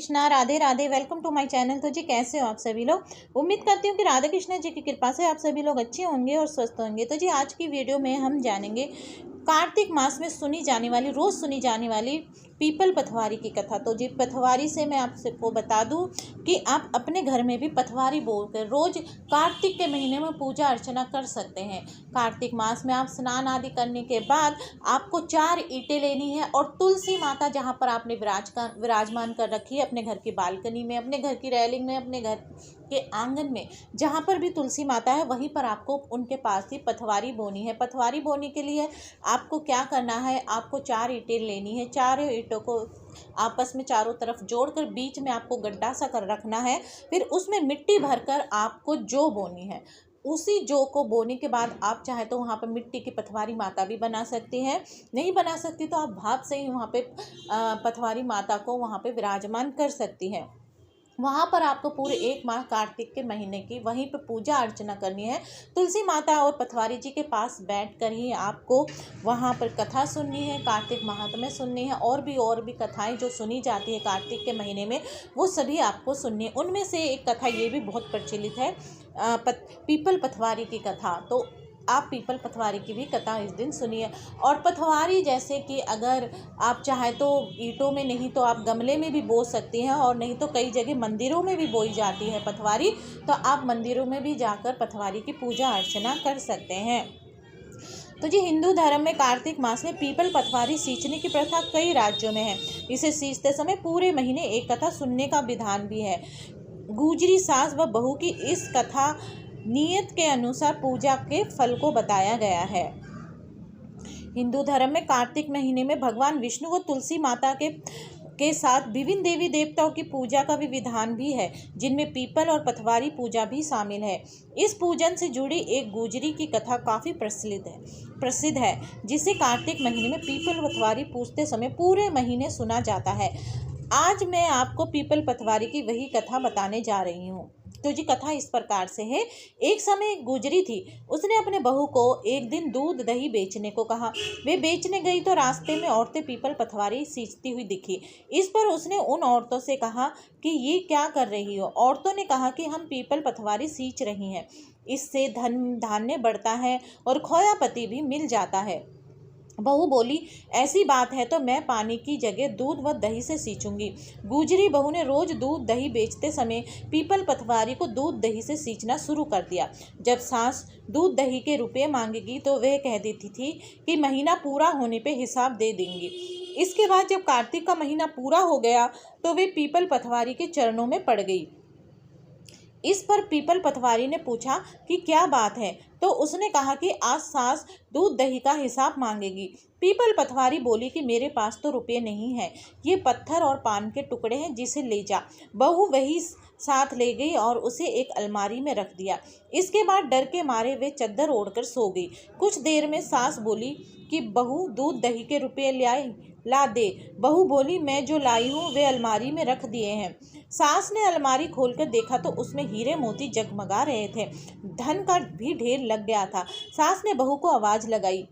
Krishna, Radhe Radhe. Welcome to my channel. तो जी कैसे हो आप सभी लोग। उम्मीद करती हूँ कि राधा कृष्णा जी की कृपा से आप सभी लोग अच्छे होंगे और स्वस्थ होंगे। तो जी आज की वीडियो में हम जानेंगे कार्तिक मास में सुनी जाने वाली, रोज़ सुनी जाने वाली पीपल पथवारी की कथा। तो जी पथवारी से मैं आप सबको बता दूं कि आप अपने घर में भी पथवारी बोलकर रोज़ कार्तिक के महीने में पूजा अर्चना कर सकते हैं। कार्तिक मास में आप स्नान आदि करने के बाद आपको 4 ईंटें लेनी है और तुलसी माता जहाँ पर आपने विराजमान कर रखी है, अपने घर की बालकनी में, अपने घर की रेलिंग में, अपने घर के आंगन में, जहाँ पर भी तुलसी माता है वहीं पर आपको उनके पास ही पथवारी बोनी है। पथवारी बोने के लिए आपको क्या करना है, आपको 4 ईंटें लेनी है। 4 ईंटों को आपस में चारों तरफ जोड़कर बीच में आपको गड्ढा सा कर रखना है। फिर उसमें मिट्टी भरकर आपको जौ बोनी है। उसी जौ को बोने के बाद आप चाहे तो वहाँ पर मिट्टी की पथवारी माता भी बना सकती हैं। नहीं बना सकती तो आप भाप से ही वहाँ पे पथवारी माता को वहाँ पे विराजमान कर सकती हैं। वहाँ पर आपको पूरे 1 माह कार्तिक के महीने की वहीं पर पूजा अर्चना करनी है। तुलसी माता और पथवारी जी के पास बैठकर ही आपको वहाँ पर कथा सुननी है, कार्तिक महात्म्य सुननी है, और भी कथाएं जो सुनी जाती है कार्तिक के महीने में वो सभी आपको सुननी है। उनमें से एक कथा ये भी बहुत प्रचलित है, पीपल पथवारी की कथा। तो आप पीपल पथवारी की भी कथा इस दिन सुनिए। और पथवारी जैसे कि अगर आप चाहे तो ईंटों में, नहीं तो आप गमले में भी बो सकती हैं, और नहीं तो कई जगह मंदिरों में भी बोई जाती है पथवारी, तो आप मंदिरों में भी जाकर पथवारी की पूजा अर्चना कर सकते हैं। तो जी हिंदू धर्म में कार्तिक मास में पीपल पथवारी सींचने की प्रथा कई राज्यों में है। इसे सींचते समय पूरे महीने एक कथा सुनने का विधान भी है। गुजरी सास व बहू की इस कथा नियत के अनुसार पूजा के फल को बताया गया है। हिंदू धर्म में कार्तिक महीने में भगवान विष्णु व तुलसी माता के साथ विभिन्न देवी देवताओं की पूजा का भी विधान भी है, जिनमें पीपल और पथवारी पूजा भी शामिल है। इस पूजन से जुड़ी एक गुजरी की कथा काफ़ी प्रसिद्ध है, जिसे कार्तिक महीने में पीपल पथवारी पूजते समय पूरे महीने सुना जाता है। आज मैं आपको पीपल पथवारी की वही कथा बताने जा रही हूँ। तो जी कथा इस प्रकार से है। एक समय एक गुजरी थी। उसने अपने बहू को एक दिन दूध दही बेचने को कहा। वे बेचने गई तो रास्ते में औरतें पीपल पथवारी सींचती हुई दिखी। इस पर उसने उन औरतों से कहा कि ये क्या कर रही हो। औरतों ने कहा कि हम पीपल पथवारी सींच रही हैं, इससे धन धान्य बढ़ता है और खोया पति भी मिल जाता है। बहू बोली, ऐसी बात है तो मैं पानी की जगह दूध व दही से सींचूंगी। गुजरी बहू ने रोज दूध दही बेचते समय पीपल पथवारी को दूध दही से सींचना शुरू कर दिया। जब सास दूध दही के रुपये मांगेगी तो वह कह देती थी कि महीना पूरा होने पे हिसाब दे देंगी। इसके बाद जब कार्तिक का महीना पूरा हो गया तो वे पीपल पथवारी के चरणों में पड़ गई। इस पर पीपल पथवारी ने पूछा कि क्या बात है, तो उसने कहा कि आज सास दूध दही का हिसाब मांगेगी। पीपल पथवारी बोली कि मेरे पास तो रुपये नहीं है, ये पत्थर और पान के टुकड़े हैं, जिसे ले जा। बहू वही साथ ले गई और उसे एक अलमारी में रख दिया। इसके बाद डर के मारे वे चद्दर ओढ़कर सो गई। कुछ देर में सास बोली कि बहू दूध दही के रुपये ला दे। बहू बोली, मैं जो लाई हूँ वे अलमारी में रख दिए हैं। सास ने अलमारी खोलकर देखा तो उसमें हीरे मोती जगमगा रहे थे। धन का भी ढेर लग गया था। सास ने बहू को आवाज लगाई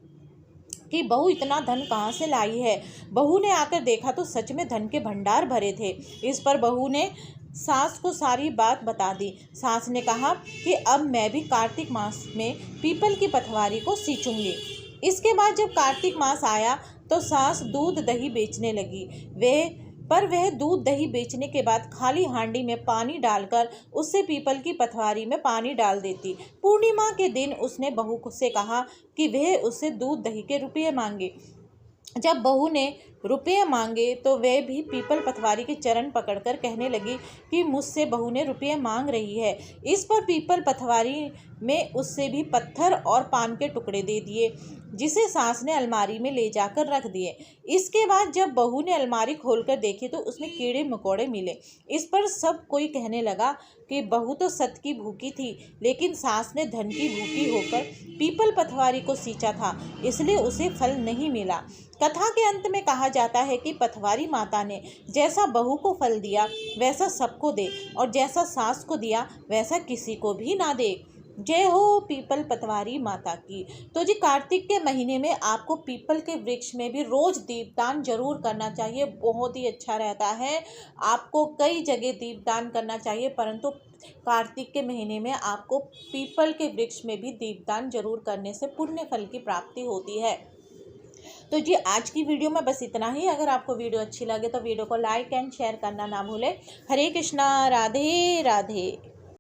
कि बहू इतना धन कहाँ से लाई है। बहू ने आकर देखा तो सच में धन के भंडार भरे थे। इस पर बहू ने सास को सारी बात बता दी। सास ने कहा कि अब मैं भी कार्तिक मास में पीपल की पथवारी को सींचूंगी। इसके बाद जब कार्तिक मास आया तो सास दूध दही बेचने लगी। वह दूध दही बेचने के बाद खाली हांडी में पानी डालकर उससे पीपल की पथवारी में पानी डाल देती। पूर्णिमा के दिन उसने बहू से कहा कि वह उससे दूध दही के रुपये मांगे। जब बहू ने रुपये मांगे तो वह भी पीपल पथवारी के चरण पकड़कर कहने लगी कि मुझसे बहू ने रुपये मांग रही है। इस पर पीपल पथवारी में उससे भी पत्थर और पान के टुकड़े दे दिए, जिसे सास ने अलमारी में ले जाकर रख दिए। इसके बाद जब बहू ने अलमारी खोलकर देखी तो उसमें कीड़े मकोड़े मिले। इस पर सब कोई कहने लगा कि बहू तो सत की भूखी थी, लेकिन सास ने धन की भूखी होकर पीपल पथवारी को सींचा था, इसलिए उसे फल नहीं मिला। कथा के अंत में कहा जाता है कि पथवारी माता ने जैसा बहू को फल दिया वैसा सबको दे, और जैसा सास को दिया वैसा किसी को भी ना दे। जय हो पीपल पतवारी माता की। तो जी कार्तिक के महीने में आपको पीपल के वृक्ष में भी रोज दीपदान जरूर करना चाहिए, बहुत ही अच्छा रहता है। आपको कई जगह दीपदान करना चाहिए, परंतु कार्तिक के महीने में आपको पीपल के वृक्ष में भी दीपदान जरूर करने से पुण्य फल की प्राप्ति होती है। तो जी आज की वीडियो में बस इतना ही। अगर आपको वीडियो अच्छी लगे तो वीडियो को लाइक एंड शेयर करना ना भूलें। हरे कृष्णा, राधे राधे।